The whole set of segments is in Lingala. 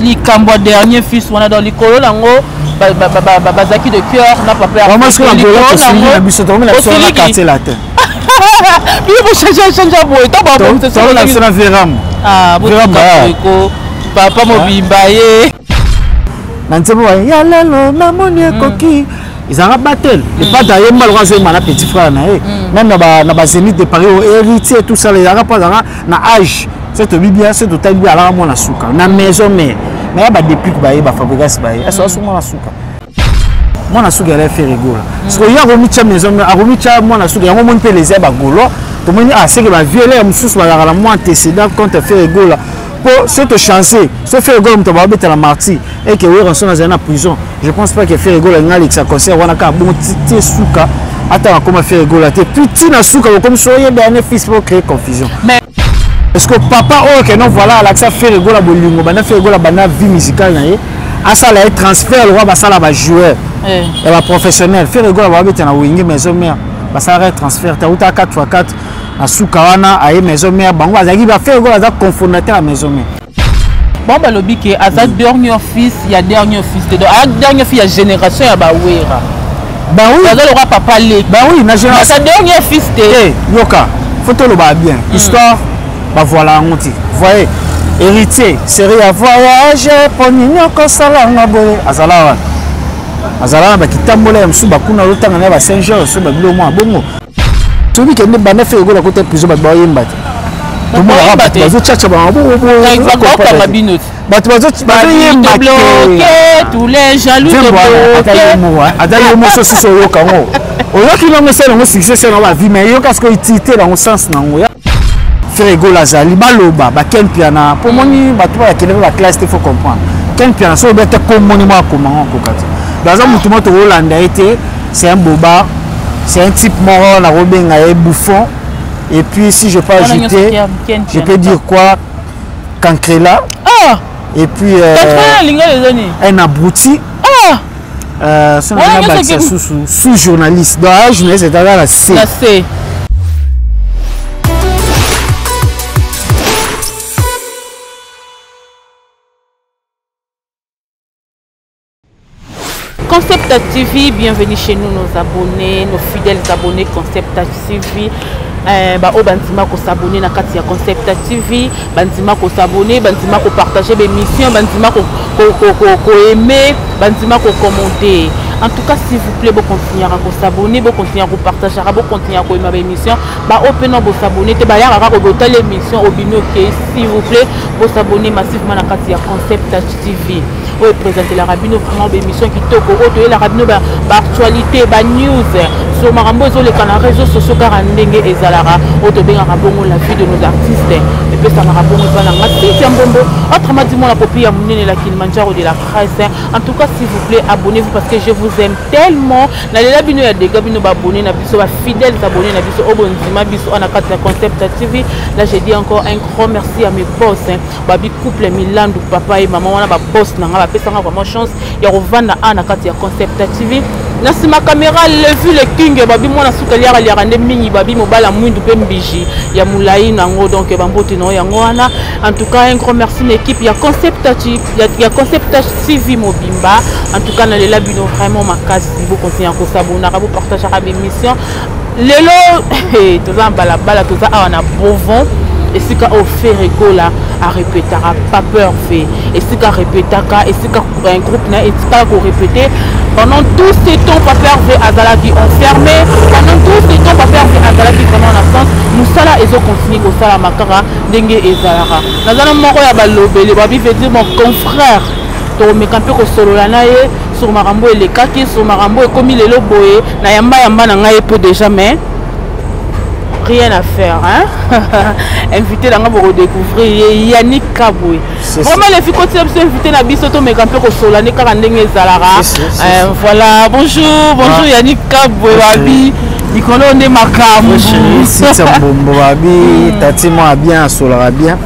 Likambo dernier fils on a dans l'école nango bazaki de cœur na papa vraiment ce qu'on a na biso to na so na quartier latin il faut changer boy to ba bon to na so na veram ah ko papa mobimba ye na nzebo ya lelo na moni koki ils ont battu et pas d'ailleurs mal raser mana petit frère na même na ba zénith de Paris héritier tout ça les pas na âge c'est to bibia c'est to tabi ala mo na suka na maison mais ba depuis que ba fabrication ba ça so mo na suka mo na suka elle fait rigolo parce que ya romicha maison a romicha mo na suka ya mo mon pe les ba golo to moni ah c'est que ba violer mususu ba la mo antécédent quand fait rigolo pour se te chancer se faire rigolo to ba beta la martyr et que oui on est en prison je pense pas que faire rigolo ngali que ça concerne wana ka bon tité suka attends comment faire rigolo te petit na suka comme soyez dernier fils pour créer confusion mais parce que papa oh que non voilà là que ça fait rigolo bolingo bana fait rigolo bana vie musicale na ye à ça là transfert le roi ba ça là ba joueur et ba professionnel fait rigolo ba beta na wingi maison mère ba ça là transfert ta uta 4x4 na suka wana aye maison mère bango azaki ba fait rigolo za confondateur à maison mère. Bon bah lobby que à sa dernier fils il y a dernier fils de à dernier fils il y a génération ya ba wera bah oui le roi papa lé bah oui na génération sa dernier fils de yoka photo le ba bien histoire bah voilà on dit voyez héritier série à voyage pour nyoko sala ngabo azala ba kitambola msu ba kuna lotanga na ba Saint-Jean so ba bilo mo bongo to bi ke ne ba na fait gola côté prison ba yemba tout le monde a bazo tchatcha ba bo tous les jaloux de bloquer adali mo so so yo kango oyo ki no sala mo succès na ba vie mais yo parce que utilité dans le sens na ngo ya faire gola zali baloba ba ken piana pour moni ba to ba kele ba classe il faut comprendre ken piana so bete comme moni ma comment ko kati dans un mutumo to Hollande été c'est un boba c'est un type mort na robenga et bouffon. Et puis si je peux ajouter, je peux dire quoi? Cancrela. Ah. Et puis un abruti. Ah. Sous-journaliste. Donc un journaliste c'est à la C. La C. Concept TV, bienvenue chez nous, nos abonnés, nos fidèles abonnés Concept TV. Bantima ko s'abonner na kati ya Concept TV, bantima ko s'abonner, bantima ko partager mes missions, bantima ko aimer, bantima ko commenter. En tout cas, s'il vous plaît, vous continuez à s'abonner, vous continuez à partager, vous continuez à aimer mes émissions. Vous s'abonner, vous l'émission au bino s'il vous plaît, vous s'abonner massivement à la Concept TV. Vous présentez la rabino vraiment des émissions qui toquent au la rabino actualité, news sur Marambo sur les réseaux sociaux car et Zalara, au bien la vie de nos artistes. Et puis ça m'a rabongo pas la autrement dit la popie à la Kilimanjaro de la presse. En tout cas, s'il vous plaît, abonnez-vous parce que je vous aime tellement. Dans les labino il y a des gabino abonnés, na biso fidèles abonnés, na biso obonzima biso on a quatre Concept TV. Là j'ai dit encore un grand merci à mes boss babi couple Milandu papa et maman on a ba boss na nga vraiment chance ya revendre na kati ya Concept TV. Na sima caméra le vu le king babi mona sukalia ali rande mingi babi mobala mwindu pe mbiji ya mulai nango donc bambote no yango wana. En tout cas un grand merci l'équipe ya Concept TV mobimba. En tout cas na le labino vraiment makasi vous continuez à s'abonner à vous partager mes émissions. Lelo tout ça balabala tout ça on a bovon et si ka offert rigola à répéter pas peur fait et si ka répéter et si ka un groupe na et si ka répéter pendant tout ce temps pas peur fait azala qui enfermé pendant tout ce temps pas peur fait azala qui vraiment en absence nous ça là ils ont continué au sala makara dengue ezara nazana moko ya balobele babi veut dire mon confrère to me campé ko solo la nae sur Marambo et les kaki sur Marambo et comme il est le boé na yamba na ngai peu déjà mais rien à faire hein. Invité là pour redécouvrir Yannick Kaboué. Vraiment les filles continuent à inviter na bisoto mais campé ko solo ne ka ndenge zalara. Voilà, bonjour Yannick Kaboué babi. Nikolo ne makamu. Si ça bombo babi, tati moi bien solara bien.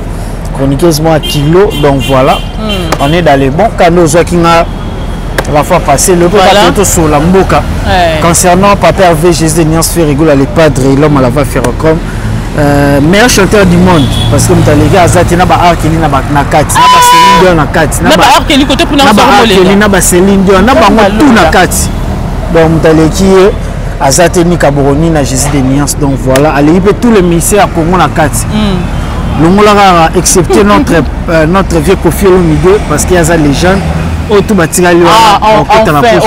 Chroniqueuse moi kilo donc voilà. On est dans les bons canaux qui n'a la fois passée le photo sur la mboka concernant papa Hervé Jésus Niance fait rigoler les padres et l'homme à la va faire comme meilleur chanteur du monde parce que mutaleki azati na ba Arkeli na ba nakati na ba Céline Dion nakati na ba Arkeli côté pour na ba Arkeli na ba Céline Dion na ba tout nakati donc mutaleki azati ni Kaboroni na Jésus des nuances donc voilà allez peut tous les ministères à Congo nakati longolaka excepté notre vieux Kofi Olomide parce qu'il y a des légendes tout batika liwa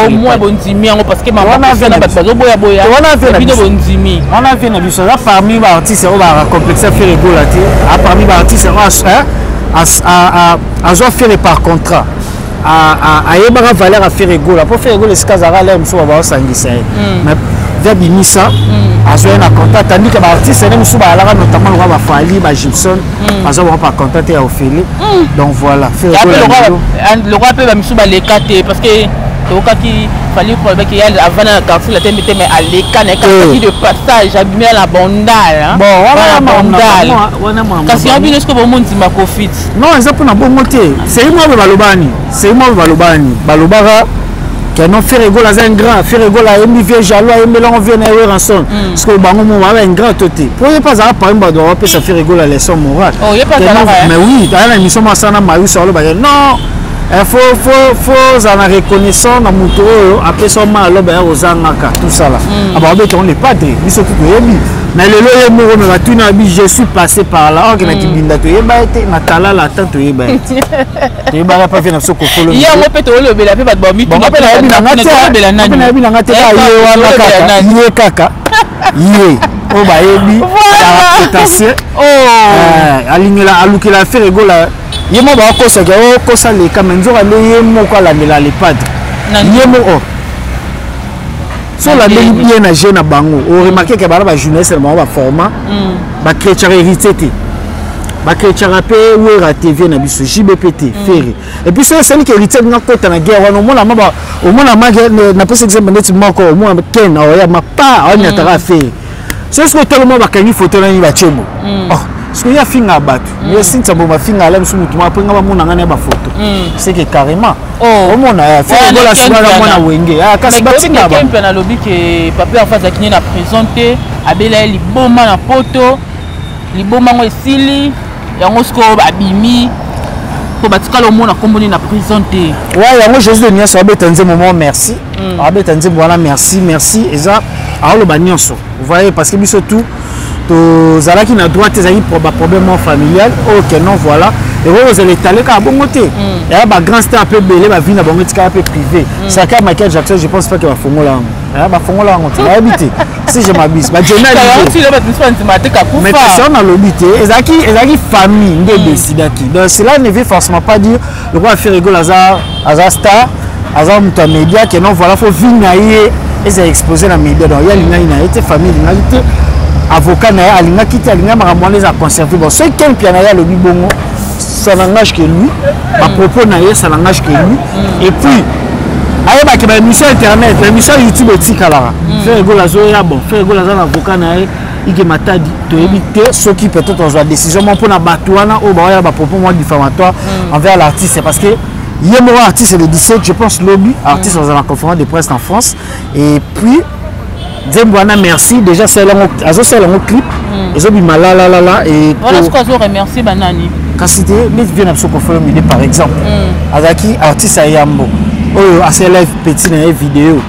au moins bondimi yango parce que maman na bazo boya boya bino bondimi on a fait na biso là parmi ba artistes on va complexer faire rigola ti parmi ba artistes à faire par contrat à yebaka valeur à faire rigola pour faire rigola skazara là mso ba sangisa mais via bimisa azoya na contrat tandis que ba artistes ne mso ba alaka notamment le roi Fali ba Gibson azo ba par contrat ya Ophélie donc voilà faire rigola le roi peut ba mso ba lekate parce que toka qui fallait pour qu'il y a avant la quartier la tête mais à l'écane qui de passage abîmé la bandale bon voilà parce qu'il y a bien ce que bon monde ma profite non exemple na bon moté c'est moi balobani balobara que non faire rigolo à un grand faire rigolo à un vieux jaloux à un mélange vient à rançon parce que bango mo un grand toté pour pas ça par exemple doit pas ça faire rigolo à leçon morale oh y a pas mais oui dans la émission moi ça na mayu sur le bagage non il faut en reconnaissant dans mon tour après ça mal aux angaka tout ça là ah bah on n'est pas très mais surtout mais le loyer mo me tout na bi je suis passé par là que na kibinda to yeba été na tala la tant to yeba to yeba pas venir so ko follow ya mo pe to le bela pe ba bo mi to na bela nani na bela ngate ba ye wana ye kaka ye o ba yebi la potasse alingela alukela faire rigola yemo ba ko sa ko sa le kamenzo le yemo ko la mela le padre yemo so la belle bien à jeune bango on remarqué que ba jeunesse ba format ba chrétien hérité ba chrétien rapé ou ra TV na biso JBPT ferry et puis c'est qui hérité na kota na guerre wana mona maba au mona ma na pas exemple ndeti moko au mona ken ya ma pa on yatara faire c'est ce que tout le monde ba kanyi photo na ni ba chemo parce qu'il y a finga battu mais si ça va finga là monsieur mutu après ngaba mona ngana ba photo c'est que carrément au mona fait la sima la mona wenge kasi batinga ba kempe na lobby que papa en face akini na présenter abela liboma na poto liboma ngo esili yango sko babimi ko batika lo mona komboni na présenter ouais yango Jésus de nyonso abetanze moment merci abetanze voilà merci et ça alors ba nyonso vous voyez parce que biso tout zalaki na droite ezali problème familial ok non voilà et vous allez étaler ka bon côté il y a ba grand star peu belé ba vie na bon tika peu privé ça ka Michael Jackson je pense pas que va fongola ba fongola on va habiter si je m'abuse ba journal mais ça on a l'obité ezaki famille nde décidaki donc cela ne veut forcément pas dire le roi faire rigolo à star à muta média que non voilà faut venir et ça exposer la média donc il y a une été famille une avocat na alinga kiti alinga makambo les a conservé bon ce qu'un piano ya le bibongo ça n'engage que lui à propos na ça n'engage que lui et puis ayo ba ke ba émission internet la émission YouTube etikala faire rigola zo ya bon faire rigola za avocat na ike matadi to éviter ceux qui peut-être ont la décision pour na batouana au ba ya ba propos moi diffamatoire envers l'artiste parce que yemo artiste le 17 je pense lobby artiste dans la conférence de presse en France et puis Zembwana merci déjà c'est là azo c'est là clip ils ont mis malala et voilà ce qu'on a remercié banani kasité mais vient à soko follow me par exemple azaki artiste ayambo oh ACLF petit na vidéo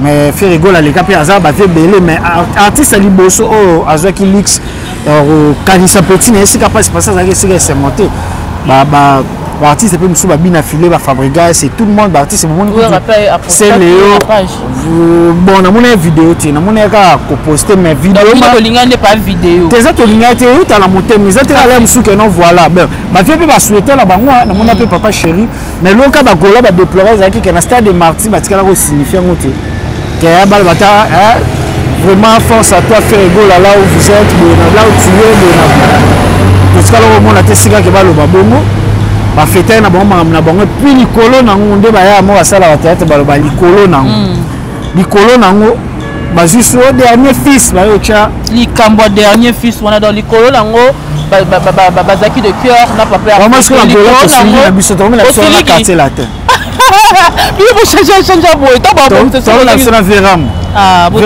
mais fait rigoler les cap azar ba fait belé mais artiste ali bosso oh azaki lux kanisa petit na c'est capable c'est pas ça c'est monté ba artiste peut me bien affilé ba Fabriga c'est tout le monde artiste c'est Léo bon na mon vidéo tu na mon ka ko poster mes vidéos ma linga n'est pas vidéo tes autres linga tu as la montée mais ça là musu que non voilà ben ba fait pas souhaiter là ba moi na mon appel papa chéri mais le cas ba gola ba déplorer ça qui que na stade de Marty ba tika ko signifier ngote que ba bata vraiment force à toi faire rigolo là où vous êtes là où tu es parce que là au monde a tesika que ba lo ba bongo ba fêter na bon na bon puis likolo na ngonde ba ya mo asala ba théâtre ba likolo na ngo ba juste au dernier fils ba yo cha likambo dernier fils wana dans likolo na ngo ba zaki de cœur na papa vraiment ce qu'on a besoin de biso to na so na quartier latin il faut changer boy to ba to na so na veram ah bo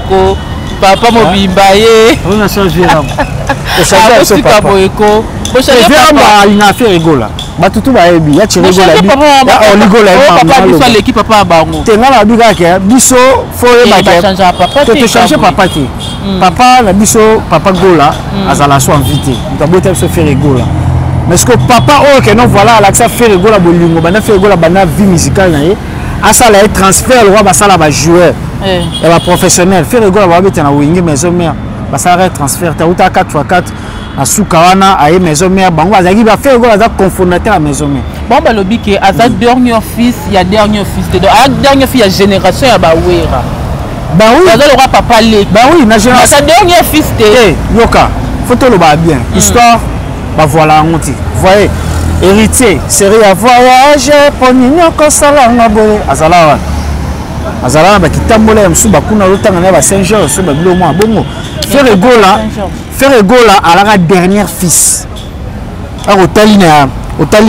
ko papa mobimba ye on a changé là on change ce papa boyeko on change papa il a fait rigola batutu ba yebi ya ti rigola bi ya oligola papa biso l'équipe papa bango tenga la biga ke biso fo e ba te changer papa ti papa la biso papa gola azala so invité tabote biso faire rigola mais ce que papa oh que non voilà là que ça fait rigola bolingo bana fait rigola bana vie musicale na ye asa la transfert le roi basala ba joueur et ba professionnel fait rigola ba beta na wingi maison mère basala transfert ta uta 4x4 na suka wana aye maison mère bango azaki ba fait rigola za confondateur à maison mère bon ba lobi ke aza dernier fils ya dernier fils de dernier fils ya génération ya ba wera bah oui aza le roi papa le bah oui na génération sa dernier fils te yoka photo le ba bien histoire bah voilà on dit voyez héritier série à voyage pour nino ko sala ngabo azala ba kitambola ya msuba kuna lotanga na ba Saint-Georges so ba bilo mo bongo faire rigola à la dernier fils a hôtel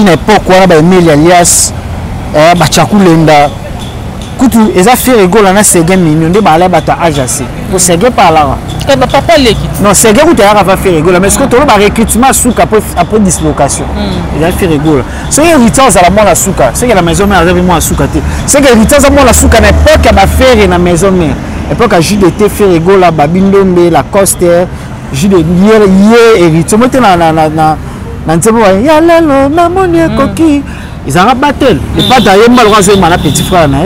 na époque wana ba Emile alias ba chakulenda kutu eza faire rigola na Sege Mignon de ba la bata agacé pour Sege par là ba papa l'équipe non Sege kutu ya va faire rigola mais ce que to ba recrutement souka après dislocation il a fait rigola c'est héritier à la mona souka c'est que la maison mère avait moi souka té c'est que héritier à mona souka na époque ba faire na maison mère époque à JDT fait rigola babindombe la coste JD yé héritier moi na nzebo ya lelo na moni koki ils ont battel et pas d'ailleurs mal raser mal petit frère na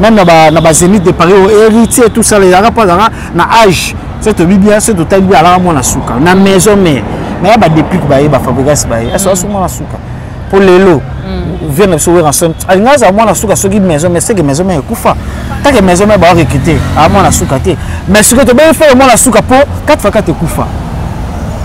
même na ba zénith de Paris héritier tout ça les a pas na âge cette bibia c'est total bien ala mona souka na maison mais ba depuis ba fabrication ba eso so mona souka pour lelo vient se voir ensemble ngaza mona souka so qui maison mais c'est que maison mais kufa tant que maison mais ba recruter à mona souka té mais ce que tu bien faire mona souka pour 4x4 kufa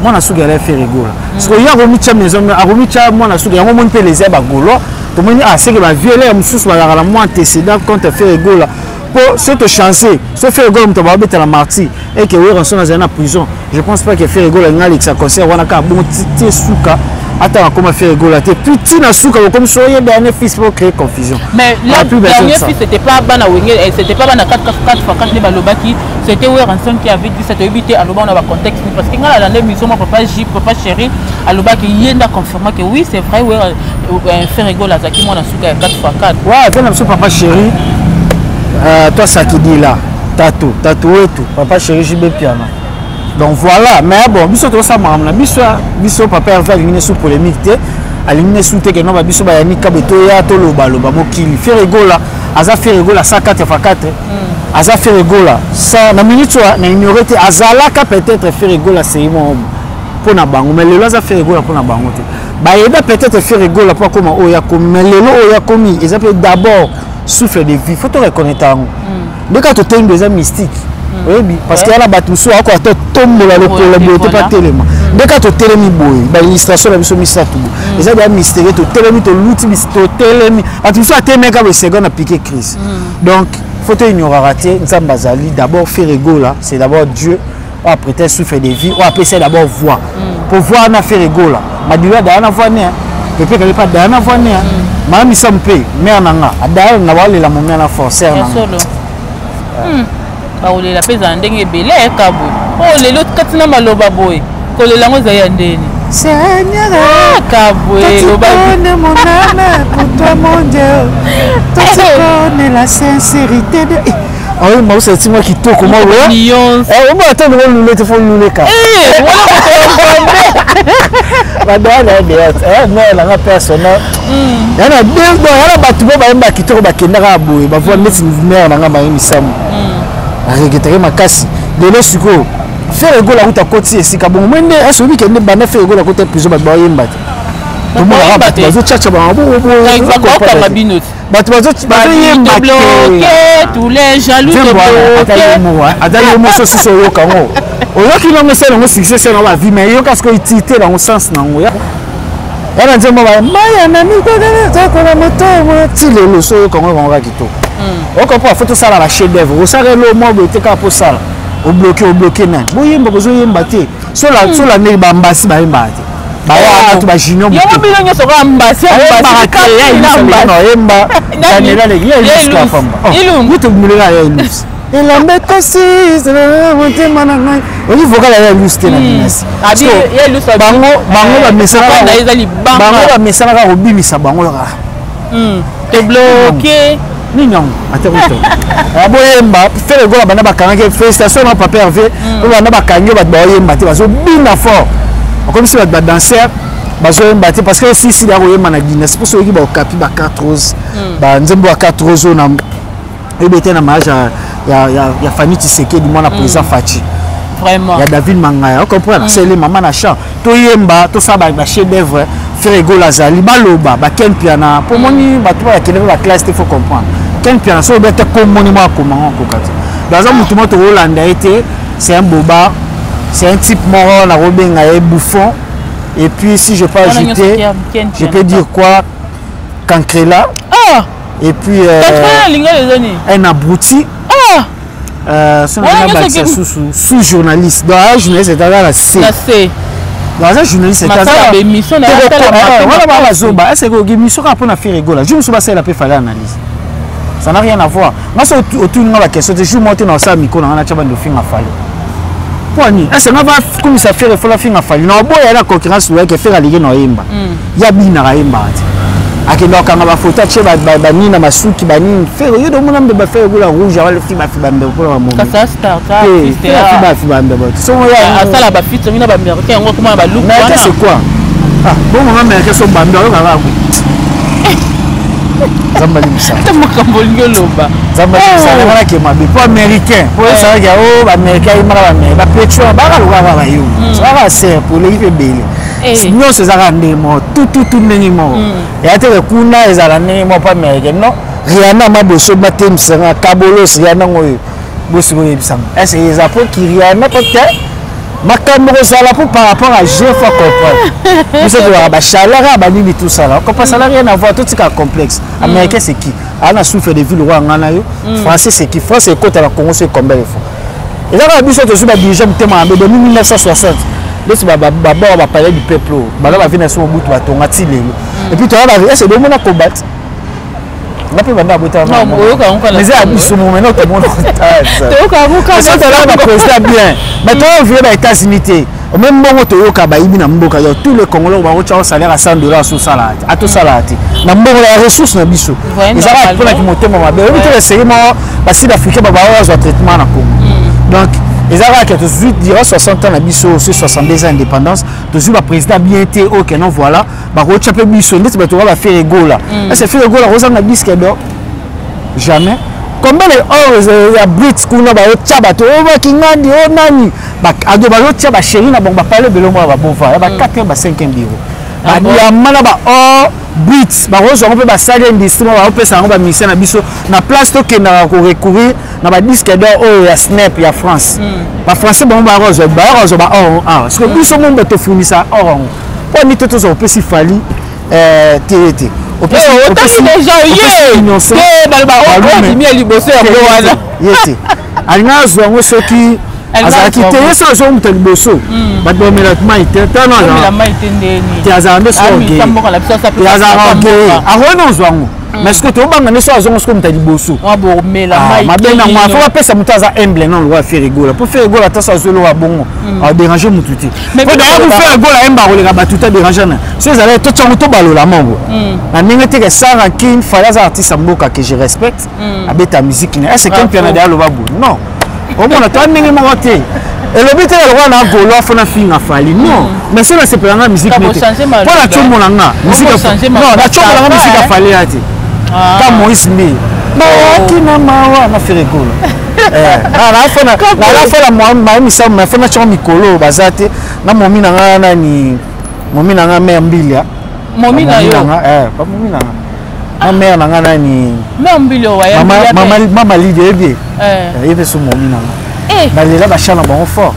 mona souka elle fait rigola parce que ya romicha maison mais a romicha mona souka ya mon peleza ba golo to moni c'est que ba violer mususu ba la moi antécédent quand fait rigola pour cette chance se faire rigola mto ba beta la martyr et que oui rançon dans une prison je pense pas que faire rigola ngali que ça concert wana ka bon ti souka attends comment faire rigola té petit na souka comme so ye dernier fils pour créer confusion mais la dernière fils c'était pas bana wenge c'était pas bana 4x4 les balobaki c'était ouais rançon qui avait dit ça te éviter à loba on a contexte parce que ngala la mission mon papa J papa chéri à lobaki yenda confirmer que oui c'est vrai ouais faire rigola zaki moi na souka 4x4 ouais bien monsieur papa chéri toi ça qui dit là tatou et tout papa chéri JB piano donc voilà mais bon biso to ça mamna biso papa va éliminer sous polémique té éliminer sous té que non ba biso ba yani kabeto ya to loba mokili faire rigola aza faire rigola ça 4x4 aza faire rigola ça na minute na ignorer té azala ka peut-être faire rigola c'est mon pour na bango mais lelo aza faire rigola pour na bango té ba yeda peut-être faire rigola pour comment oya comme mais lelo oya komi ils appellent d'abord souffle de vie faut te reconnaître dès que tu t'es déjà mystique oui parce que y a la batousso à quoi tombola le collaborer pas tellement dès que tu télémi boy ba illustration la biso misa tout les a mystérieux tu télémi to l'outil to télémi atousso a télémi ka seconde à piquer crise donc faut te ignorer rater nzamba zali d'abord faire rigola c'est d'abord Dieu ou après souffle de vie ou après c'est d'abord voir pour voir na faire rigola madura da na voir né peut que pas da na voir né mami sampe mère nanga ada na wale la momia na forcer nanga baolela peza ndenge belé kabo oh lelo katina maloba boy kolela ngo zaya ndeni Seigneur kabo loba mon âme pour toi mon Dieu toi tu connais la sincérité de oh moi c'est moi qui toque moi ouais on va attendre le louler te faut louler ka ba dola mais la personnel yana bien yana batu ba mba kitoko ba kendaka boye ba voir médecine mère na ngamba misamu arrêter makasi lelo siko faire rigola kuta koti esika bon mwende asobi kende bana faire rigola kuta prison ba yemba to mo ba ba zo chacha ba bo ba binoti ba to yemba bloqué tous les jaloux de bloqué adali mo so so yo kango oyo ki no meselo mo succès na ba vie mais yo parce que utilité dans le sens na ngo ya yana nzembo ba maya na mi ko na ko na moto mo ti lelo so yo kango ba kito on comprend faut tout ça la chef d'œuvre au sare le mo be te ka pour ça au bloqué na boyemba bozo yemba te so la ne ba mbasi ba yemba te ba ya to ba junior yo mo bilo nyo so ka mbasi no yemba kanela le ya iluska famba ilu muto mulela ya ilus elamba ekosise motema na ngai oyi vocal ya luste na binasi bango bamesanaka kobimisa bango yoka te bloqué ninyongo atekoto aboyemba fere gola bana bakangaki félicitation na papa Hervé oyo bana bakangi bato baoyemba te bazobina fort akomisi bato badanser bazoyemba te parce que osisi ya koyemba na Guinness mposo oyoki baokapi ba 4 rose banzembo ya 4 rose oyo na oyebi ete na mariage ya Fanny Tshisekedi mwana président Fachi vraiment ya David Mangaya comprendre c'est les maman na chant toyemba tosala ba chef d'œuvre frère gola zali baloba ba ken piana pour moni bato ba kelele ba classe il faut comprendre ken piana so bete comme moni moi comment on kokati dans un mutumo to Hollande été c'est un boba c'est un type mort na robenga et bouffon et puis si je peux ajouter je peux dire quoi Cancrela et puis un abruti sous-journaliste. Donc, un journaliste, c'est la C. Dans un journaliste, c'est la émission. Est-ce que l'émission a fait rigoler? Je me suis passé la paix, fallait analyse. Ça n'a rien à voir. Moi, c'est autour de la question. Je suis monté dans ça, micro, dans la table de film à fallu. Est-ce que comme ça fait, il faut la film à fallu. Non, il y a la concurrence qui fait la ligue dans Imba. Il y a bien à Imba. Akendo kanga ba photo tche ba ni na masuki ba ni fero yo do mona mbe ba fero la rouge ala fi ba fi ba mbe ko la mo ka sa star ta fi ba mbe ba so ya asala ba fit mina ba américain ngo kuma ba look wana c'est quoi bon mon américain so ba mbe ba ba zambali misa ta makambo ngoloba zambali misa na wana ke mabe po américain po ça ya o ba américain imara ba me ba petro ba ka luka ba yo ça va c'est pour les bébés sinon c'est ça rendez moi tout ndenge mo ya te kuna ezala ndenge mo pa américain non Rihanna ma boso batem sanga kabolos Rihanna ngoyo bosi ngoyo bisanga est-ce que ça pour qui Rihanna peut-être makambo sala pour par rapport à je faut comprendre vous savez ba chaleur ba nini tout ça là comme ça n'a rien à voir tout ça complexe américain c'est qui ana souffre de ville roi ngana yo français c'est qui France c'est côté la Congo c'est combien de fois et là biso to suba dirigeant mutema en 1960 les baba ba parler du peuple bala ba venir sur bout batonga ti lelo et puis toi là c'est de mona combattre na pe banda bota non mais c'est abiso mo maintenant tout le monde c'est là ba président bien mais toi on vient aux États-Unis même bon to yoka ba ibi na mboka yo tous les Congolais ba ko salaire à $100 sur salaire à tout salaire na mboka la ressource na biso ils avaient pour la motema ba be tout les séries ba sud africain ba ba traitement na Congo donc les Arabes qui ont 60 ans na biso 62 ans d'indépendance toujours le président bien été OK non voilà ba rechaper biso ndetse ba to ba faire ego là c'est faire ego là rosa na bisque d'or jamais combien les or ya Brits kuna ba recha to ba kingandi o nani ba ado ba recha ba chéri na bon ba parler de l'homme ba bon va ba 4 ba 5 bureau ba ya mana ba or Brits ba rosa on peut ba salle industrie ba peut ça on ba mission na biso na place to ke na ko recourir na ba disque d'or o ya Snap ya France ba français bon ba rosa ba or parce que biso mon ba to fournir ça or on ni tout ça on peut si fali TT on peut déjà alina zo ngo soki azaki te yeso zo mutu liboso bato mela mai te tano la mai te ndeni te azambe so ke ya azambe arono zo ngo mais ce que to banga ne so zo ngo mutu liboso wa bo mela mai mabena moi faut pesa mutu aza humble non loi faire rigola pour faire rigola ta sa zo lo wa bongo a déranger mutu te mais d'ailleurs pour faire rigola emba ko le ba tout déranger na so ezala to tsango to balola mambo na ninga te que Sarah King fala za artiste mboka que je respecte abeta musique ne est-ce que piano d'ailleurs lo ba non au moins toi ndenge moko te et le but est le roi na golo afona finga fali non mais c'est là c'est pour la musique pour la chomo langa musique non la chomo langa musique a fali ati comme Moïse Mbi bon na mawa na faire golo la fona moi misa me fona chomo mikolo bazate na momi na ngana ni momi na ngana Mbilia momi na yo pas momi na ma mère na ngana ni Mbilio wa ya mama lidie bien yebe so momi na ba lela ba chana bon fort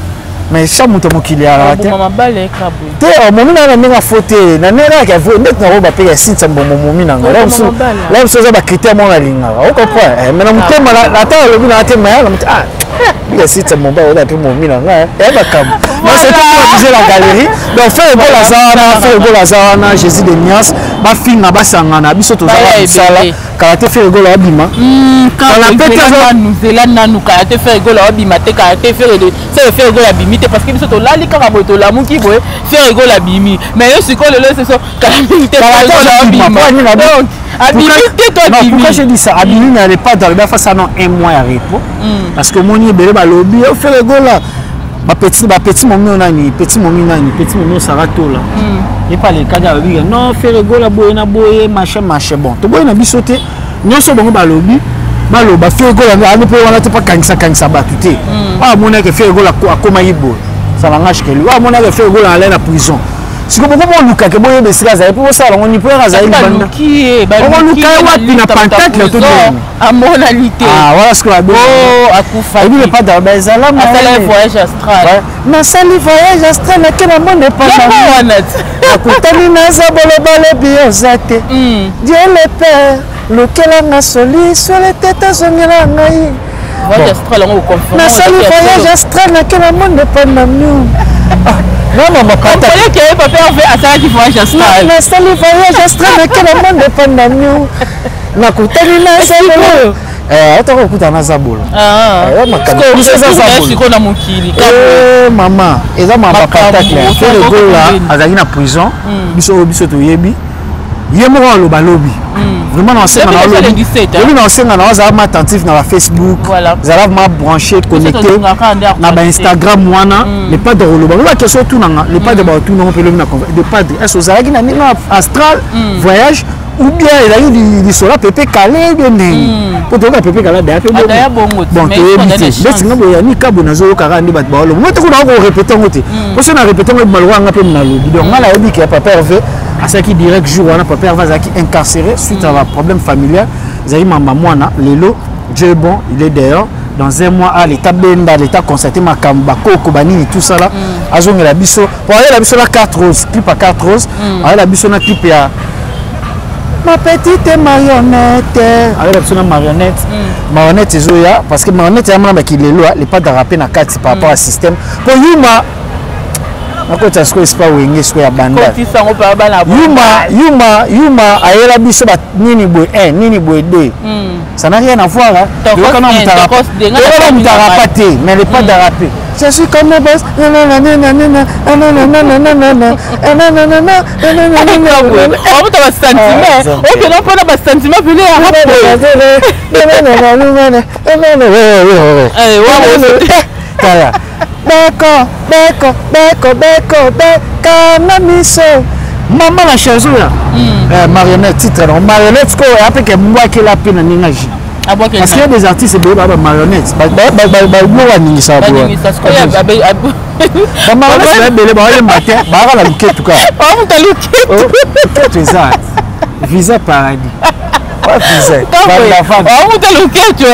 mais ça muto mokili ara te mama bale kabu te momi na nga foté na nera ka vo net na roba pe ya sitsa momi na nga là so za ba critère mon la linga o comprend mais na mutema la ta lo bina te mais la que si c'est mon bas on a pris mon mine là et ba kam moi c'est tout la galerie donc faire ego la zana faire ego la zana Jésus de Nias ba finga ba sangana biso to za sala karaté faire ego la bima quand la pète nous zela nanu karaté faire ego la bima te karaté faire ego la bimite parce que biso to lali kaka boto la muki boye faire ego la bimi mais yo siko le c'est ça karaté faire ego la bima donc habilité toi non pourquoi je dis ça habilité n'allait pas dans le bas face à non un mois à repos parce que moni belé ba lobby faire ego là ba petit moment nani petit moment ça va tout là et pas les cadres non faire ego la boye na boye machin bon to boye na bisoté nyonso bango ba lobby baloba faire ego la ani pe wana te pas kanisa ba tuté ah mona que faire ego la akoma yibo ça langage que lui ah mona que faire ego la aller na prison si ko boko luka ke boye besika za pour ça on ni peut razaï banda on luka wapi na pentacle to à moralité ah voilà ce que la akufa il n'est pas dans bezala mais ça voyage astral na sali voyage astral na ke na monde pas akutani na za bolobale biozate Dieu le Père lequel a soli sur les têtes zongela ngai voyage astral on confond na sali voyage astral na ke na monde pas na nous non maman quand tu que papa fait à ça qui voyage astral na sali voyage astral na ke na monde pas na nous na kutani na za attends écoute na za bolo na mokili maman eza maman patacle fait le gars là azali na prison biso to yebi yemo aloba lobi vraiment na senga na lobi lobi na senga na za ma attentif na Facebook za ma branché connecté na ba Instagram wana les pas de loba la question tout na les pas de ba tout na pe lobi na de padre est-ce za ki na astral voyage ou bien il a eu du sola pépé calé bien pour toi pépé calé d'ailleurs bon mais singa boya ni kabo na zo kara ndi bat ba lo mo te ko na ko répéter ngote pour ça na répéter ngo malwa nga pe na lobi donc ngala obi ki papa Hervé à ce qui direct jour on a papa Hervé qui incarcéré suite à un problème familial zali mama mwana lelo Dieu bon il est dehors dans un mois à l'état benda l'état constaté makamba koko banini tout ça là azongela biso pour aller la biso la 4 roses clip à 4 roses aller la biso na clip ya ma petite marionnette avec la personne marionnette ezoya parce que marionnette ya mama ki lelo les pas de rapper na kati par rapport au système pour yuma nakota sko espa wenge sko ya banda yuma ayela biso ba nini boy 1 nini boy 2 ça n'a rien à voir là kana mutarapaté mais les pas de rapper je suis comme le boss maman la chaise là marionnette titre non marionnette ko après que moi qui la peine ningaji parce qu'il y a des artistes de marionnette ba ningi ça ba marionnette bele ba le matin ba la luke tout cas ta luke tu ça visa paradis ouais visa la femme ta luke tu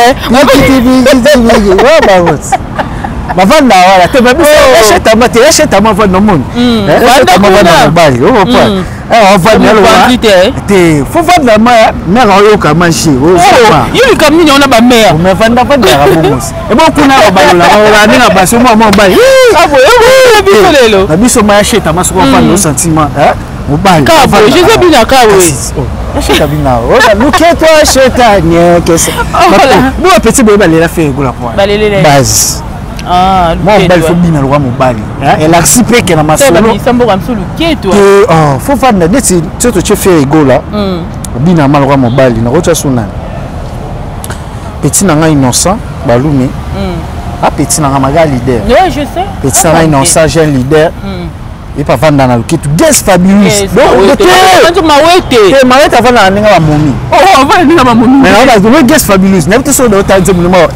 ma vanda wala te ba biso achète ma vanda monde achète ma vanda bali oh pas on va te faut vendre ma mère yo ka manger oh il comme ni on a ba mère mais vanda pas de rabomos et bon kuna ba la ninga ba so mo bali ah biso lelo na biso ma achète ma so pas no sentiment mo bali je sais bien ka oui achète bien oh look at toi achète nie que ça nous petit bébé la fait gola quoi base ah moi on faut bien le roi mobali elle a si peu que na masolo faut faire na deti tu te fais ego là bien mal roi mobali na rocha suna petit na innocent balumi petit na maga leader oui je sais petit na innocent jeune leader et pas vendre dans le kit guest fabulous donc tu mawete mawete avant na ninga ba momi avant ninga ba momi mais on va guest fabulous n'importe so de temps de moment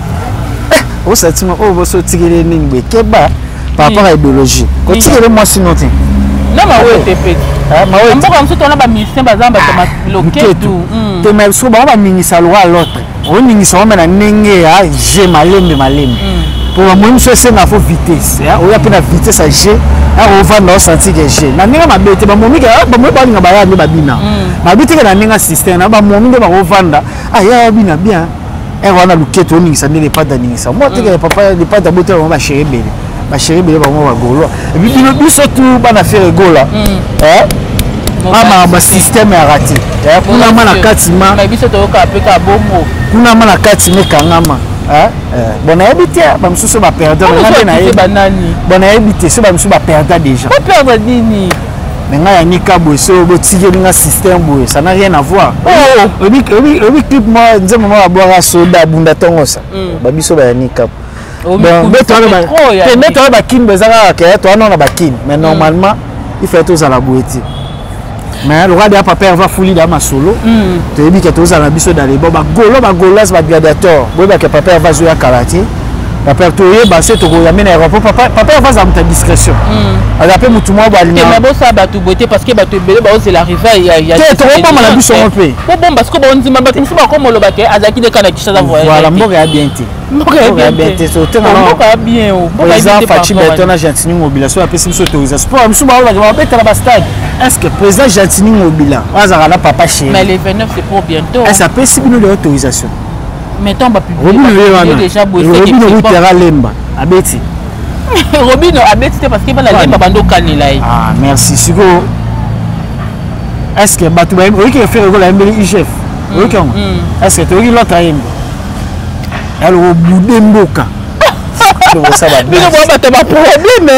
au sentiment oh vous tirer ningbe keba par rapport à idéologie ko tirer moi sinon tin na mawete petit mawete mboka mso tona ba musicien bazamba to loketu te même so ba ningisa loi l'autre on ningisa on na nenge ya je malembe pour moi monsieur c'est na faut vitesse on a peine vitesse à g on va dans sentir que g na ninga mabete ba momi ka ba mo ba ninga ba ya ni ba bina mabete ka na ninga système na ba momi ba vanda ya bina bien on a luquette on ningisa ne pas d'aningisa moi te que papa ne pas d'aboter on va chérie belle ba moi golo et puis nous surtout bana faire gola ama système est raté kuna mana katima mais biso to ka pe ka bomo kuna mana katima kangama bon habité ba msusu ba perdre banani bon habité so ba msusu ba perdre déjà pas perdre nini mais nga ni kabo so bo tige nga système boy ça n'a rien à voir obi clip moi nzema ma boira soda bunda tongo ça ba biso ba ni kabo bon mettre ba kin bezaka ke to na ba kin mais normalement il faut tous à la boîte mais le roi de papa va fouiller dans ma solo tu dis que tous à la biso dans les ba golas ba gladiateur boy ba que papa va jouer à karaté papa to yeba se to ya mena aéroport papa va za muta discrétion après mutu mo ba lina mais bon ça ba to beauté parce que ba to bele ba c'est l'arrivée il y a to ba mala biso on peut bon parce que bon ndima ba musu ba ko molo ba ke azaki de kana kisha za voyage voilà mboka ya bien te mboka so te mboka bien o mboka ya bien Fachi Beton na Gentini Mobila so apesi biso autorisation pour musu ba ba betela ba stade est-ce que président Gentini Mobila azaka na papa chéri mais les 29 c'est pour bientôt est-ce apesi bino de autorisation mettons ba publier déjà bossé Robino Rutera Lemba abeti Robino abeti parce que bana Lemba bando kanela ah merci siko est-ce que batu ba oui que faire la mbeli chef oui que est-ce que tu ri l'autre aime alors au bout de mboka ça va bien bon ba te ba problème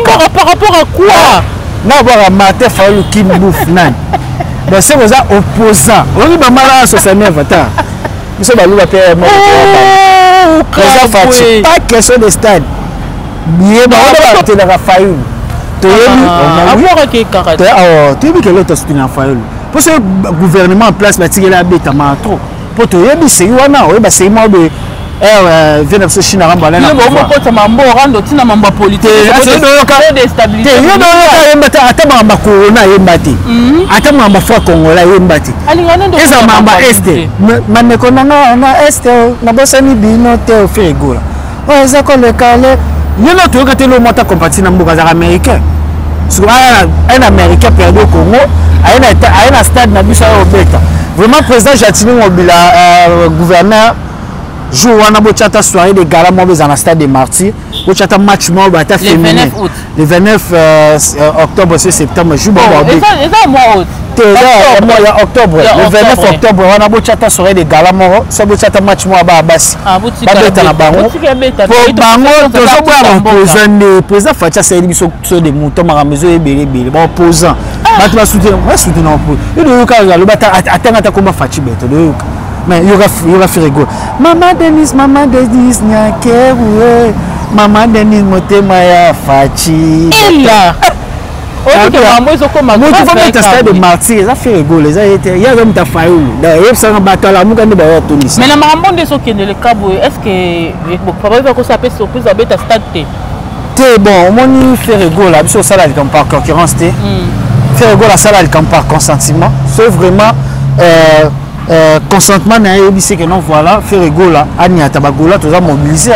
par rapport à quoi na voir matin fallu kim bouffe nan donc c'est ça opposant on ba mala 69 attends monsieur Balou va faire mon président Fachi pas question de stade bien on va te la Raphaël tu es que l'autre c'est une Raphaël pour ce gouvernement en place va tirer la bête à trop pour te yebi c'est wana oui bah c'est moi de vient de Chine ramba là non bon ko tama mbo rando tina mambo politique c'est de déstabiliser yo do ka yembata ata mamba corona yembati ata mamba fa Congola yembati alingana ndo eza mamba este maneko na este na bosani bino te ofegola eza ko le kale yeno to ka te lo mota compati na mboka za américain sur un américain perdu au Congo ayena stade na biso ya obeta vraiment président Gentini Mobila gouverneur jour on a beau chata soirée de gala moi dans le stade des Martyrs beau chata match moi bata féminin le 29 octobre c'est septembre jour bon ça moi octobre le 29 octobre on a beau chata soirée de gala moi ça beau chata match moi ba basi ba beta na bango pour bango to so ba opposant président Facha c'est biso so de mouton mara maison ebele ba opposant ba tu va soutenir il doit ka le bata atanga ta komba Fachi Beton mais il y aura fait rigolo. Maman Denise, Nyakewe. Maman Denise, Motema ya Fachi. Et là. Ok, maman, ils ont comme moi, tu vas mettre un stade de martyrs, ça fait rigolo. Il y a même ta faille. D'ailleurs, ça va battre la mouka de Bayer Tunis. Mais la maman de ceux qui ne le cabou, est-ce que papa va s'appeler surprise à bête stade T? T, bon, on fait rigolo. La biso ça là comme par concurrence T. Fait rigolo la salle comme par consentement. C'est vraiment consentement na yebisi que non voilà faire rigola ania tabagola tous mobiliser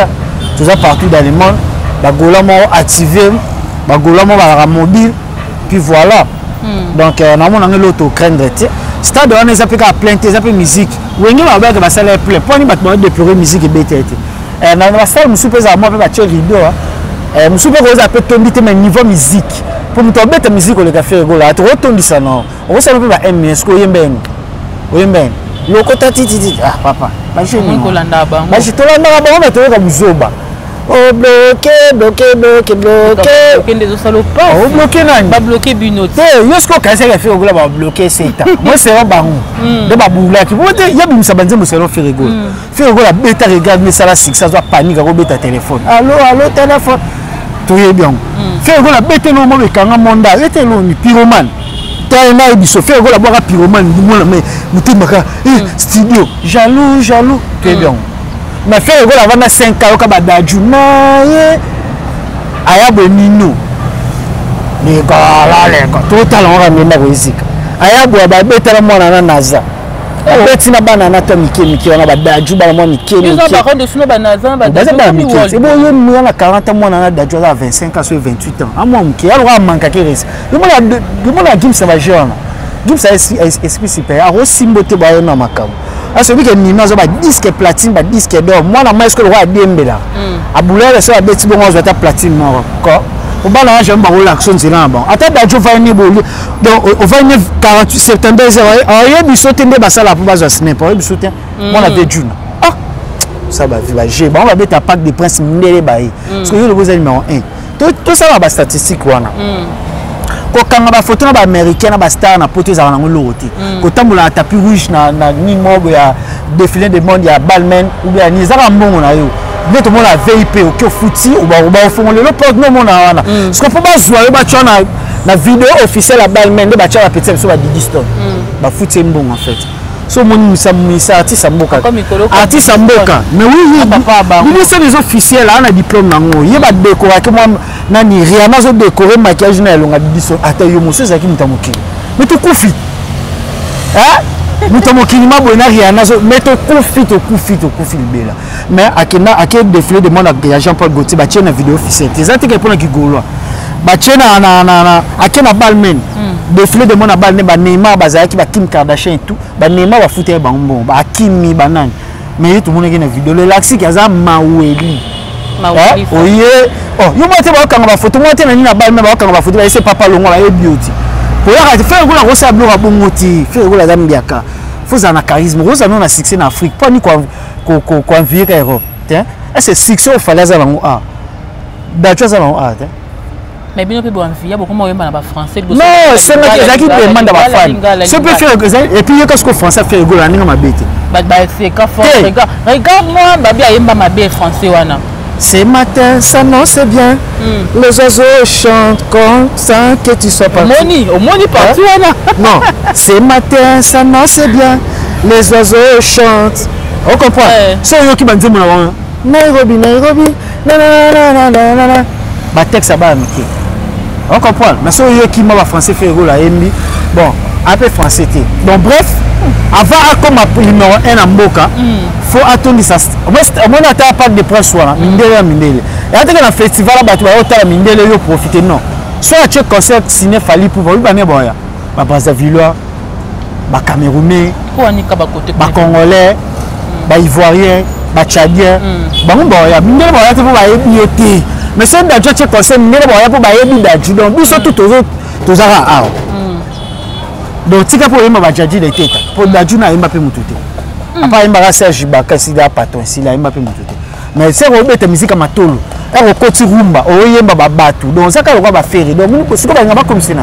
tous partout dans le monde bagola mo activer bagola mo ba mobile puis voilà donc na mona l'auto craindre stade on les appelle à plainte les appelle musique wengi ba ba ba sala plein pour ni ba déplorer musique et BTT na la salle musu pesa moi ba tirer rideau musu pe ko appelle tombiter mais niveau musique pour me tomber ta musique on le faire rigola to tondisa non on ça ba MS ko yemben oyemben loko tati ah papa ba chez nous ko landa bango ba chez to landa bango ba to ka buzoba o bloqué kende zo salopa o bloqué nani ba bloqué binote yosko ka se fait ogola ba bloqué seta moi c'est un bango de ba bula ki bote yabi musabanze muselo fait rigolo fait ogola beta regarde mais ça la six ça doit panique ko beta téléphone allô téléphone to yebion fait ogola beta no mo be kanga monda ete no ni pyromane na biso fait la boire pyromane du monde mais mutimaka studio jaloux très bien mais fait la vana 5 ans ka badaju na ye ayabo nino ni gala le ko total on ramène na risika ayabo ba betala mwana na naza beti na bana na to miki on a badaju ba mwana miki ils ont par contre de sino banaza miki c'est bon yo mwana na 40 mwana na daju à 25 ans sur 28 ans amwa miki alors manka kirisi le monde a Gims va jeune Gims a esprit super a simbote ba na makamo celui qui nima zo ba disque platine ba disque d'or moi na moi est-ce que le roi Dembela a bouleur ça beti bon on ta platine mort quoi au bas là j'aime pas l'action c'est là bon attends da jo va ni boli donc au 29 48 septembre il y a sauté de basala pour base snap il sauté moi la June ah ça va vivre j'ai bon on va mettre à pack de prince ndele baï parce que le besoin numéro 1 tout ça va statistique wana ko kanga ba photo na ba américain na ba star na poto za na ngoloti ko tambola na tapis rouge na ni mobo ya défilé de monde ya Balmain ou bien ni za ka mbongo na yo mais tout le monde a VIP au fouti ou ba fond le porte no mona wana parce que faut ba zoa ba tchona na vidéo officielle à Balmain de ba tcha ba petit so ba Didiston ba fouti mbongo en fait so mon misa artiste mboka artiste mboka mais oui oui c'est les officiels là on a diplôme nango yeba décorer que moi nani Rihanna zo décorer maquillage na longa Didiston ata yo monsieur zaki mutamoki mais tu kufi hein mutamoki ma bona Rihanna zo mais tu kufi bela mais akena défilé de monde à Jean-Paul Gaultier ba tient na vidéo officielle tes attaques pour na kigolo ba tient na akena Balmain défilé de monde à Balmain ba Neymar bazaki ba Kim Kardashian et tout ba Neymar ba fouter ba mbon ba Kimi banane mais tout le monde qui na vidéo le laxi kaza maweli oye oh yo moté ba kanga ba photo moté na ni na Balmain ba kanga ba photo ba c'est papa longo ba e beauty pour ya faire gola ko sa blora bongoti faire gola zambiaka faut ça na charisme rosa non na succès en Afrique pas ni quoi envier Europe tiens est-ce succès au fallait ça lango a d'ailleurs ça lango a mais bien peu bon envie beaucoup moi yemba na ba français non c'est là qui demande ba fan ce peut faire et puis qu'est-ce que français fait gola ninga mabete ba c'est ka fort regarde moi babi yemba mabe français wana. Ce matin, ça non c'est bien. Les oiseaux chantent comme ça que tu sois parti. Moni partout non, ce matin, ça non c'est bien. Les oiseaux chantent. On comprend. C'est eux qui m'ont dit mon Nairobi. Bah texte ça va amitié. On comprend. Mais c'est eux qui m'ont français fait la MB. Bon, un peu français. Donc bref, avant comme numéro 1 en Mboka. Faut attendre ça. Moi n'attends pas de presse soit mindele. Et attends que le festival là tu vas autant mindele yo profiter non. Soit tu concert ciné Fally pour vous ba boya. Ba Brazzavillois, ba Camerounais, ba Congolais, ba Ivoiriens, ba Tchadiens. Ba boya mindele boya tu va ebioté. Mais c'est d'ailleurs tu concert mindele boya pour ba ebi daju donc nous sommes tous ara. Donc tika pour yemba ba jadi de teta. Pour daju na yemba pe mututé. Après il m'a Serge Ibaka si là patron si là il m'a pas monté mais c'est robet musique matolo et côté rumba o yemba babatu donc ça ka le ba faire donc nous c'est pas ngaba comme ça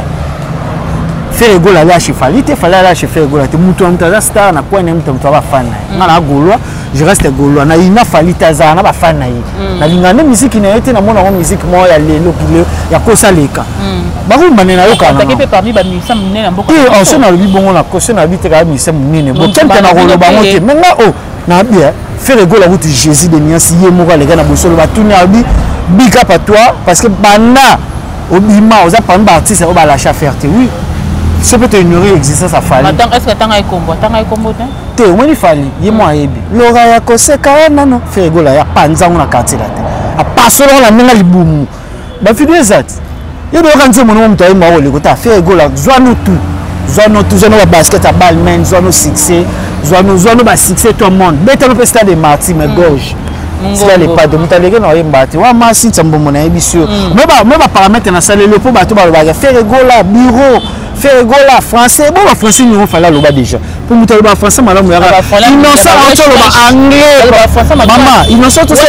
faire gola là chez Fally te fallait là chez faire gola te mutu mtaza star na kwa mtu va fan na golwa je reste golwa na ina Fally taza na ba fan na yi na lingana musique na été na mona musique mo ya lelo kile ya kosa leka ba rumba na yo kana ta ke parmi ba misa munene mboko on se na bi bongo na kosa na bi te ka misa munene bo tenta na rolo ba ngote maintenant oh na bien faire gola route Jésus de Niasi ye mo les gars na bosolo ba tourner abi big up à toi parce que bana obima oza parmi artiste o ba lâcher faire oui. Ça peut ignorer l'existence à Fally. Attends, est-ce que tu as un combo? Tu as un Fally, il y a un Laura ya koseka non fait gola ya panza na quartier là. A passer la menga libumu. Ba fidou exact. Il doit rentrer mon nom toi ma le kota fait gola zoano tout. Zoano basket à Balmain, zoano succès, zoano ba succès tout le monde. Beta no pesta de Marty mais gorge. C'est les pas de mutalege na yembati. Wa masi tsambombo na ebisio. Mais ba paramètre na salle le po ba to ba faire gola bureau. Faire gola français bon français nous fallait le bas déjà pour nous le français madame innocent en anglais maman innocent tout ça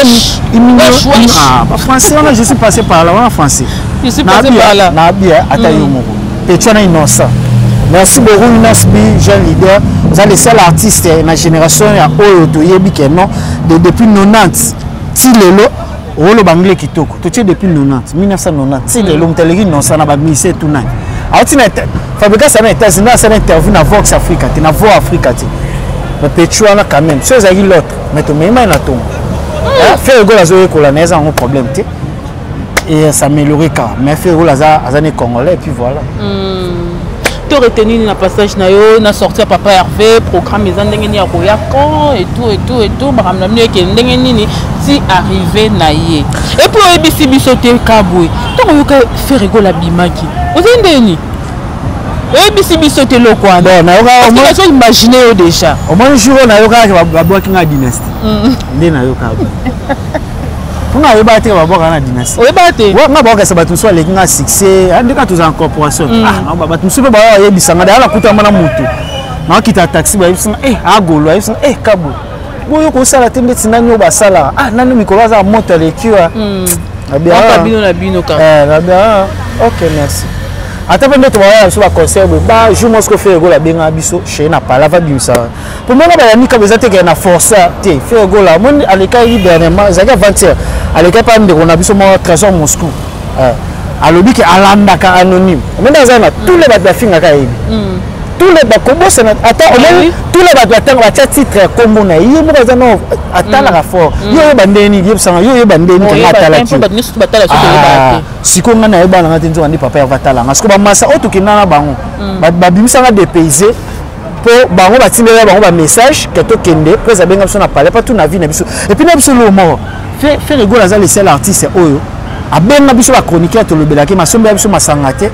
français on a je suis passé par là en français je suis passé par là na bien atayo moko et tu es innocent merci beaucoup Inasbi jeune leader vous êtes le seul artiste na génération ya oyo to yebi que non depuis 90 ti lelo rolo banglais kitoko to tu depuis 90 1990 ti lelo mtelegi innocent na ba mise tout na Fabrica ça n'était pas une interview dans Vox Africa, dans Voix Africa. Mais Pétua quand même, c'est ça qui l'autre. Mais tu mets mal à ton. Faire go la zoé colonaise a un problème, et ça améliore quand. Mais faire go la zane congolais et puis voilà. Tu retenu le passage nayo, na sorti Papa Hervé, programme les andengeni à Koyakon et tout, madame la mieux qui ndengeni si arrivé naïe. Et pour ABC bisoté Kaboué, tu as eu faire go la bimaki. Vous avez Et puis si biso te lo quoi. Bon, na yoka au moins imaginer déjà. Au moins jour na yoka ke babwaki nga dynastie. Nde na yoka. Nga yeba te babwaka na dynastie. Oyeba te. Wa nga babwaka sabatu so aleki nga succès, andika to za corporation. Ah, babatu msupe ba yebisanga dala kutama na mutu. Na kita taxi ba yebisanga agolo yebisanga kabo. Boyo ko sala tembe tinani oba sala. Ah, nani mikolo za moto lekiwa. Bien. Bino ka. Bien. OK, merci. Ata pende to ba so ba conseil ba jour mosco fait go la benga biso chez na pala va bimsa. Pour moi ba yani ka bezate ke na force te fait go la mon aleka yi dernièrement zaka 20h. Aleka pa ndeko na biso mo trésor Moscou. Alobi ke alanda ka anonyme. Maintenant ça na tous les bateaux finga ka yebi. Tous les bateaux ça attends tous les bateaux ba titre kombo na yi mo za no atala ka fort. Yo bandeni yebsanga yo bandeni ka atala ki. Siko nga na yeba na ntenzo andi papa ya vatala nga siko ba masa oto kinana bango ba bimisanga dépayser po bango batindela bango ba message que to kende presa benga biso na parler pas tout na vie na biso et puis na biso le mort fait rigoler za les seuls artistes oyo abenga biso ba chroniqueur to lobela ke masombe biso masanga te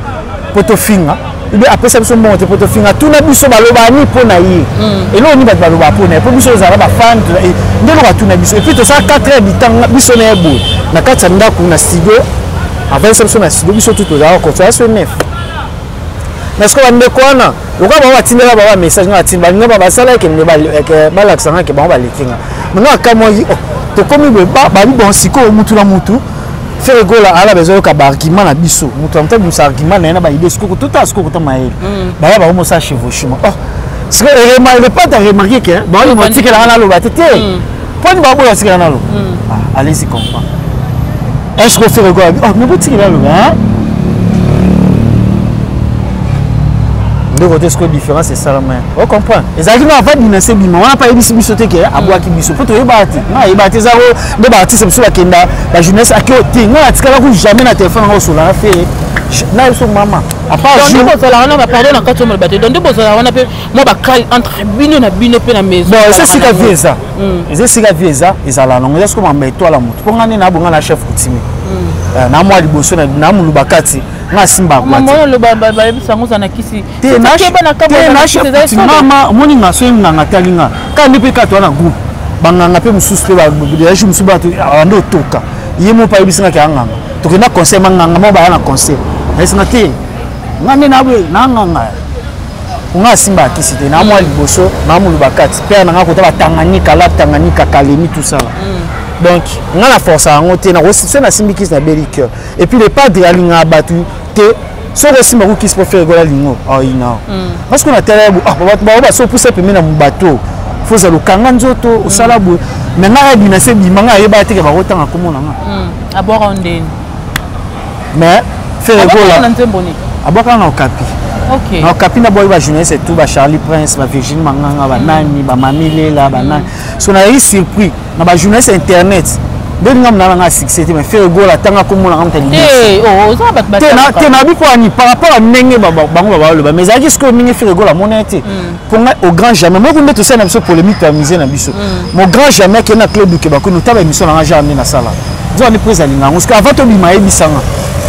poto finga ibe après ça biso monte poto finga tout na biso ba loba ni po na yi et là oni ba loba po na po biso za ba fan ndelo ba tout na biso et puis to ça 4 heures du temps biso na ebo na kata ndako na studio avant ça na studio biso tout za ko ça c'est neuf mais ce qu'on va quoi na le gars va tindela ba message na tinda nga ba sala ke ne ba laksanga ke ba lekinga maintenant kamo yi to komi ba bon siko mutu na mutu faire gola ala bezo ka ba argument na biso mutu amta biso argument na ba idée siko tout à siko ko ta mael ba ba mo sa chevauchement c'est que pas de remarquer que ba le moti que la lo ba tete point ba bo sika na lo allez-y comprendre est-ce qu'on fait gola mais bo tiki la lo hein deux côtés ce que différence c'est ça la main on comprend les arguments avant dynastie bima on a pas ébi bisoté que abwaki biso poto yebati na yebati zaro de bâtisse biso bakenda la jeunesse akoti na atikala ku jamais na téléphone ngo sola fait na so mama à part jour donc bozola on va parler dans quatre mois bateau donc bozola on a peu moi ba cal entre bino na maison bon c'est ce que vie ça c'est ce que vie ça ils ala non est-ce que mama toi la moto pour ngani na bonga na chef coutumier na moi liboso na mulubakati na simba kwa maman lo ba bisango za na kisi te mama moni na so nganga talinga ka ndipe ka to na groupe banganga pe mususu pe ba déjà mususu ba to ando toka yemo pa bisinga ka nganga to kena conseil manganga mo ba na conseil esinga te ngane na bwe na nganga unga simba kisi te na moi liboso na mulubakati pe na ngako ta Tanganyika Kalemi tout ça donc on a la force à monter na restitution na simbikis na belique et puis les padres alinga batu te so resima ko kisi pour faire gola lingo ina parce qu'on a télé ba so pousser pe na bateau faut ça le kanga nzoto osala bu maintenant ya binase bimanga yeba te ke ba rotanga komona nga abora ondeni mais faire gola na nzemboni abora na okapi OK na okapi na boy ba jeunesse et tout ba Charlie Prince ba Virginie Manganga ba nani ba Mamile la ba nani so na eu surpris na ba jeunesse internet benga mna nga succès mais faire gola tanga komona nga mtali ça ba te na bi quoi ni par rapport à ndenge bango ba le mais est-ce que ndenge faire gola monete pour nga au grand jamais moi ko tout ça na biso polémique amuser na biso mon grand jamais que na club ke ba ko notaba émission na jamais na sala zo ni prise alinga parce que avant to bi ma ebisanga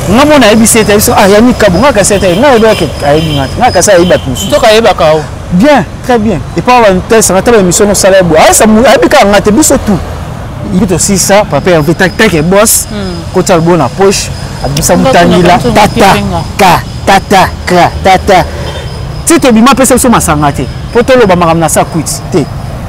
nga mona ebiseta biso yani kabunga ka seta nga ebe ke ayinga nga ka sa iba tous to ka yeba ka bien très bien et pas avoir une telle ça na émission no sala bo ça mu abika nga te biso tout il est aussi ça papa en fait tac et boss quand ça le bon na poche abisa mutani la tata ti to bima pesa so masanga te poto lo ba makamna sa quit te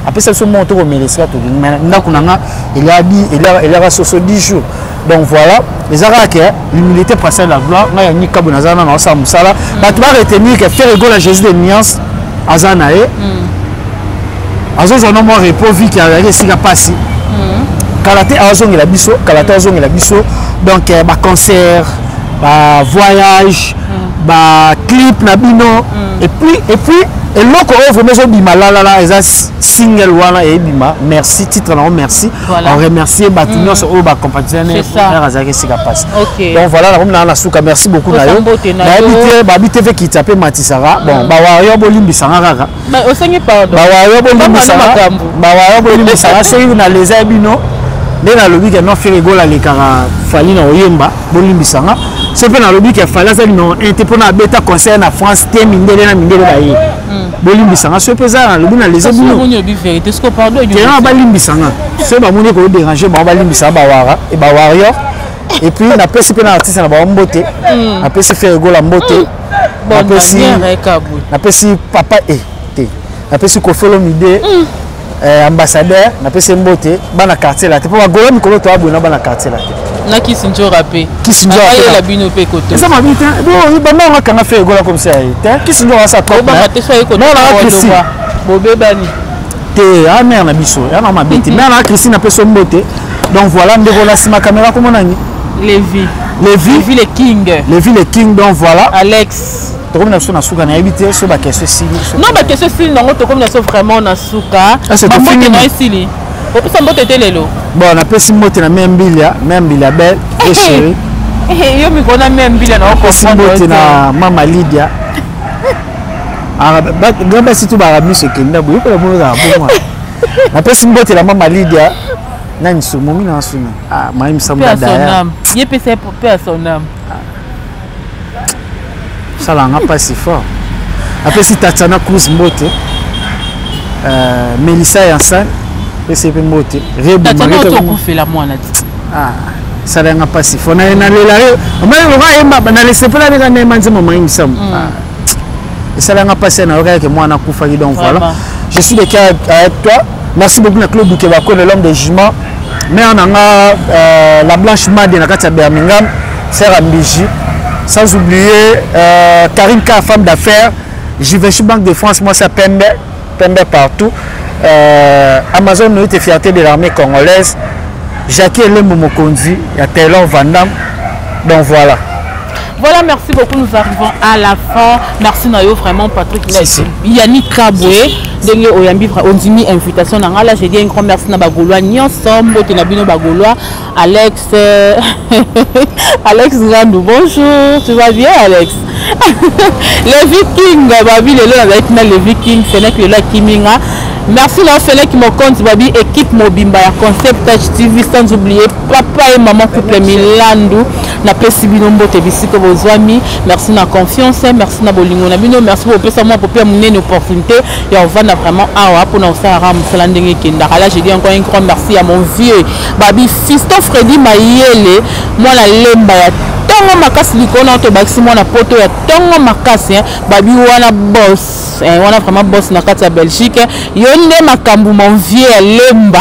apesa so monto ko melesa to ndako nanga il a soso 10 jours donc voilà les arabes l'humilité précède la gloire na yani kabo na zana na sa musala ba tu va retenir que faire égale à Jésus de nuance azana azo no mo repos vie qui a sika passi kalate azongela biso donc ba concert ba voyage ba clip na bino et puis et loko vraiment zo bima la eza single wana et bima merci titre non merci on remercie batunyo so ba compagnie frère azaki sika passe donc voilà na suka merci beaucoup na yo na habité ve qui taper Matisara bon ba wa yo bolimbisanga kaka ba osengi pardon ba wa yo bolimbisanga so na les abino nde nalobi ke non faire egola lekaka fali na oyemba bolimbisanga so mpe nalobi ke fali azali no inte mpona abeta concert na France te mindele na mindele baye bolimbisanga so mpe eza nalobi na lese bino balimbisanga so bamoni koodérange bango balimbisanga bawara e bawario et puis napesi mpe na artiste na bango mbote napesi faire egola mbote napesi papa te napesi kofolo mide ambassadeur napesi mbote bana quartier la te po bagola mikolo to abona bana quartier la te na kisinjo rapé la bino pe koto ça m'a dit bon bana on kanga faire egola comme ça te kisinjo wa sa trop ba te fait koto na bobe bani te a mère na biso ya na mabeti mère na Christine napesi mbote donc voilà ndeko la sima caméra comment nani Lévi le king donc voilà Alex comme na sona suka na habité so ba question si non ba question si non to comme na so vraiment na suka ba moto na isili o pesa mbote telelo bon na pesi mbote na même bilia belle et chérie yo mi kona même bilia na ko mbote na mama Lydia ba gamba si tu ba rabi ce kenda bo ko la mo za bon na pesi mbote na mama Lydia nani so momi na suna maim samba daya ye pesa pe à son âme ça l'a pas si fort après si Tatiana Cruz mbote Melissa Yansan pesa pe mbote Tatiana to ko fait la mwana ça l'a pas si fort na lela mais on va yemba na laisser pas la na manzi maim samba ça l'a pas si na oka que mwana kufa donc voilà je suis de cœur avec toi. Merci beaucoup à Claude Boukebako, l'homme de jugement. Mais on a la Blanche Made na Katia Birmingham, Sarah Mbiji. Sans oublier Karine K, femme d'affaires. J'y vais chez Banque de France, moi c'est Pembe partout. Amazon nous était fierté de l'armée congolaise. Jackie Elembo Mokonzi, il y a Taylor Van Damme. Donc voilà. Voilà, merci beaucoup. Nous arrivons à la fin. Merci Nayo, vraiment Patrick. Yannick Kaboué, Dengue Oyambi, on dit mis invitation. Là, j'ai dit un grand merci à Bagolois. Nyonsom, Botenabino Bagolois, Alex, Alex Grandou. Bonjour, tu vas bien, Alex? Les Vikings, Babi, les Vikings, Fenech, le lac Kiminga. Merci là, Fenech, qui me compte, Babi, équipe Mobimba, Concept Touch TV, sans oublier papa et maman couple Milandou. Na pesi bino mbote bisiko bozwami, merci na confiance, merci na bolingo na bino, merci pour pesa moi pour amener une opportunité et on va vraiment awa pour na osara musala ndenge kenda. Là je dis encore un grand merci à mon vieux Babi Fisto Freddy Mayele, moi la lemba ya tongo makasi likona to bakisi moi na poto ya tongo makasi Babi wana boss, wana vraiment boss na kati ya Belgique. Yonde makambu mon vieux lemba.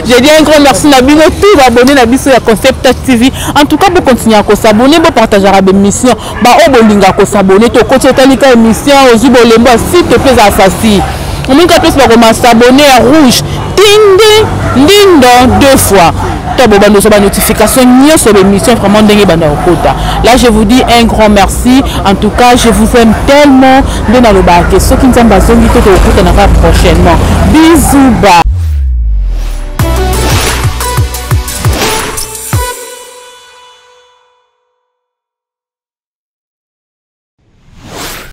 Je dis un grand merci na bino tout abonné na biso ya Concept Touch TV. En tout cas, vous continuez à s'abonner, vous partagez la émission, vous pouvez s'abonner, vous continuez à l'émission, vous pouvez s'il te plaît, facile. On peut s'abonner à rouge, ding ding, ding dong, 2 fois. La notification sur l'émission vraiment dingue. Là je vous dis un grand merci. En tout cas je vous aime tellement de dans le bac. Ceux qui ne sont pas prochainement. Bisous.